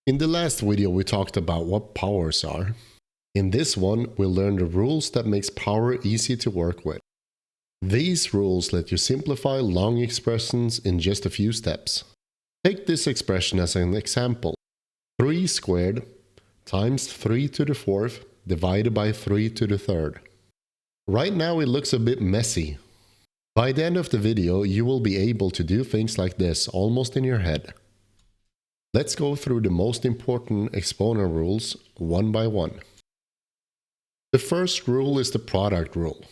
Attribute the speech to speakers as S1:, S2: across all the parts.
S1: In the last video we talked about what powers are. In this one we'll learn the rules that makes power easy to work with. These rules let you simplify long expressions in just a few steps. Take this expression as an example. 3 squared times 3 to the 4th divided by 3 to the 3rd. Right now it looks a bit messy. By the end of the video you will be able to do things like this almost in your head. Let's go through the most important exponent rules one by one. The first rule is the product rule.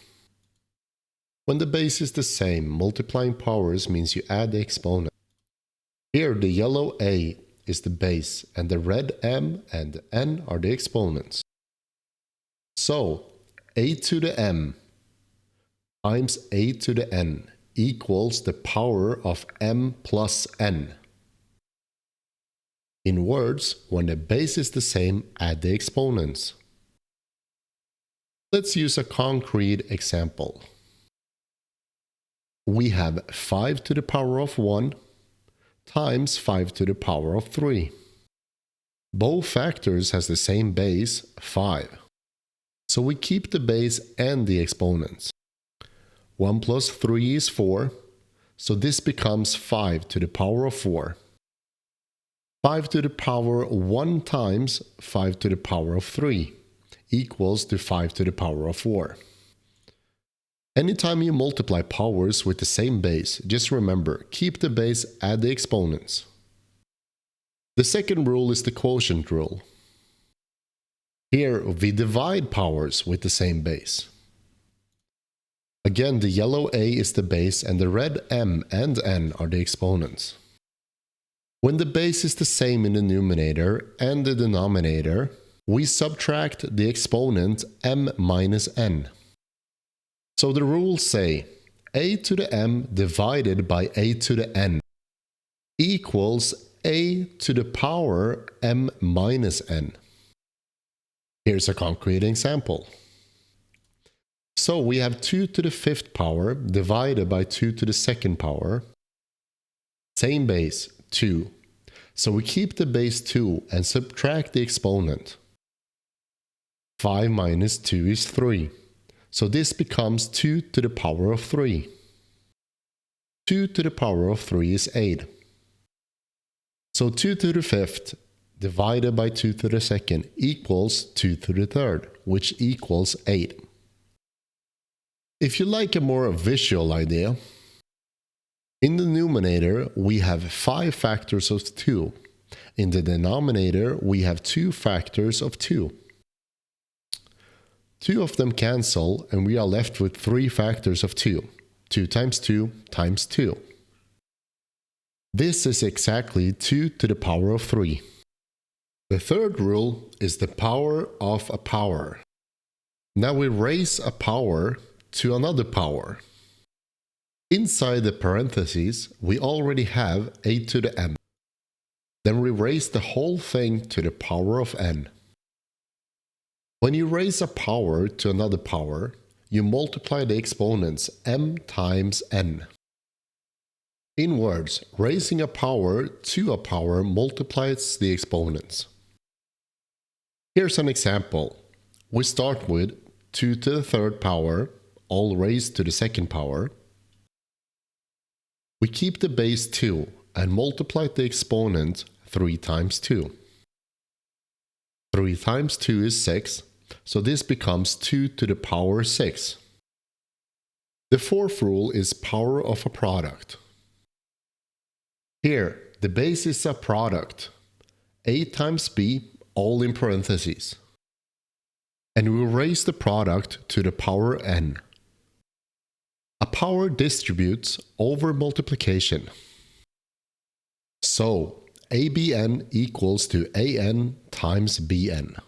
S1: When the base is the same, multiplying powers means you add the exponent. Here the yellow a is the base and the red m and the n are the exponents. So a to the m times a to the n equals the power of m plus n. In words, when the base is the same, add the exponents. Let's use a concrete example. We have 5 to the power of 1 times 5 to the power of 3. Both factors has the same base, 5. So we keep the base and the exponents. 1 plus 3 is 4, so this becomes 5 to the power of 4. 5 to the power 1 times 5 to the power of 3 equals to 5 to the power of 4. Anytime you multiply powers with the same base, just remember, keep the base, add the exponents. The second rule is the quotient rule. Here we divide powers with the same base. Again, the yellow a is the base and the red m and n are the exponents. When the base is the same in the numerator and the denominator, we subtract the exponent m minus n. So the rules say a to the m divided by a to the n equals a to the power m minus n. Here's a concrete example. So we have 2 to the 5th power divided by 2 to the 2nd power. Same base, 2. So we keep the base 2 and subtract the exponent. 5 minus 2 is 3. So this becomes 2 to the power of 3. 2 to the power of 3 is 8. So 2 to the 5th divided by 2 to the 2nd equals 2 to the 3rd, which equals 8. If you like a more visual idea, in the numerator we have 5 factors of 2. In the denominator we have 2 factors of 2. 2 of them cancel and we are left with 3 factors of 2. 2 times 2 times 2. This is exactly 2 to the power of 3. The third rule is the power of a power. Now we raise a power to another power. Inside the parentheses we already have a to the m. Then we raise the whole thing to the power of n. When you raise a power to another power, you multiply the exponents m times n. In words, raising a power to a power multiplies the exponents. Here's an example. We start with 2 to the 3rd power, all raised to the 2nd power. We keep the base 2 and multiply the exponent 3 times 2. 3 times 2 is 6, so this becomes 2 to the power 6. The fourth rule is power of a product. Here, the base is a product, a times b, all in parentheses. And we raise the product to the power n. A power distributes over multiplication. So, abn equals to an times bn.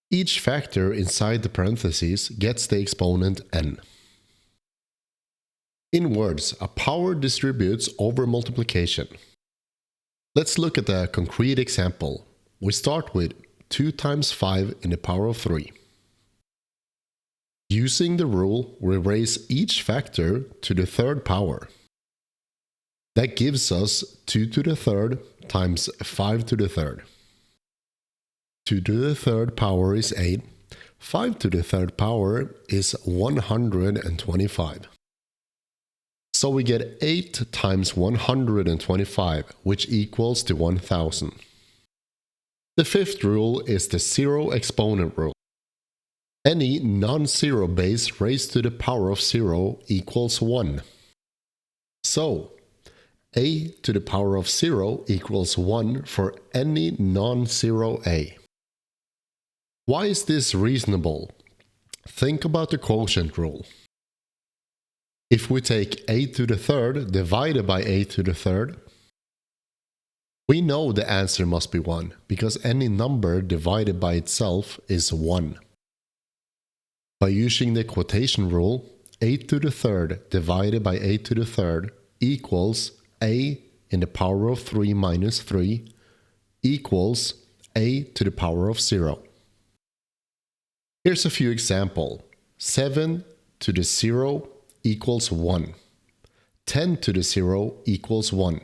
S1: Each factor inside the parentheses gets the exponent n. In words, a power distributes over multiplication. Let's look at a concrete example. We start with 2 times 5 in the power of 3. Using the rule, we raise each factor to the 3rd power. That gives us 2 to the 3rd times 5 to the third. 2 to the third power is 8. 5 to the third power is 125. So we get 8 times 125, which equals to 1000. The fifth rule is the zero exponent rule. Any non-zero base raised to the power of 0 equals 1. So, a to the power of 0 equals 1 for any non-zero a. Why is this reasonable? Think about the quotient rule. If we take a to the third divided by a to the third, we know the answer must be 1 because any number divided by itself is 1. By using the quotation rule, a to the third divided by a to the third equals a in the power of 3 minus 3 equals a to the power of 0. Here's a few examples. 7 to the 0 equals 1. 10 to the 0 equals 1.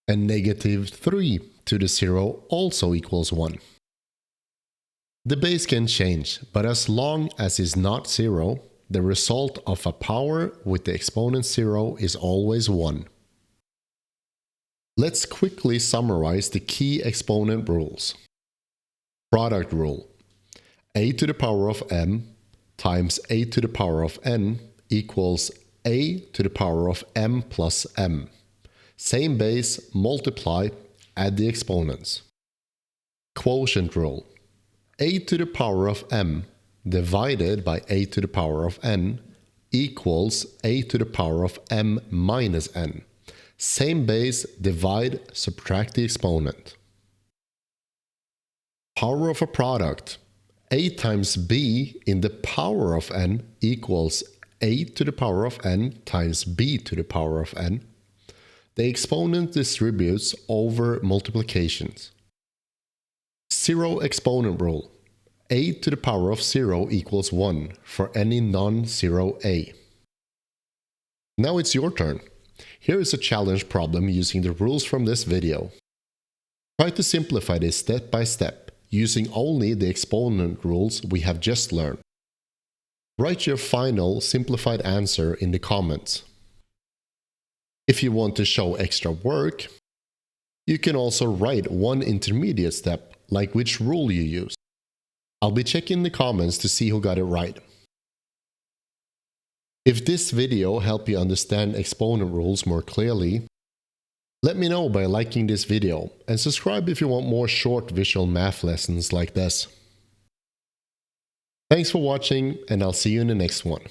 S1: And negative 3 to the 0 also equals 1. The base can change, but as long as it's not 0, the result of a power with the exponent 0 is always 1. Let's quickly summarize the key exponent rules. Product rule. A to the power of m times a to the power of n equals a to the power of m plus m. Same base, multiply, add the exponents. Quotient rule. A to the power of m divided by a to the power of n equals a to the power of m minus n. Same base, divide, subtract the exponent. Power of a product. A times b in the power of n equals a to the power of n times b to the power of n. The exponent distributes over multiplications. Zero exponent rule. A to the power of 0 equals 1 for any non-zero a. Now it's your turn. Here is a challenge problem using the rules from this video. Try to simplify this step by step, using only the exponent rules we have just learned. Write your final simplified answer in the comments. If you want to show extra work, you can also write one intermediate step, like which rule you use. I'll be checking the comments to see who got it right. If this video helped you understand exponent rules more clearly, let me know by liking this video and subscribe if you want more short visual math lessons like this. Thanks for watching, and I'll see you in the next one.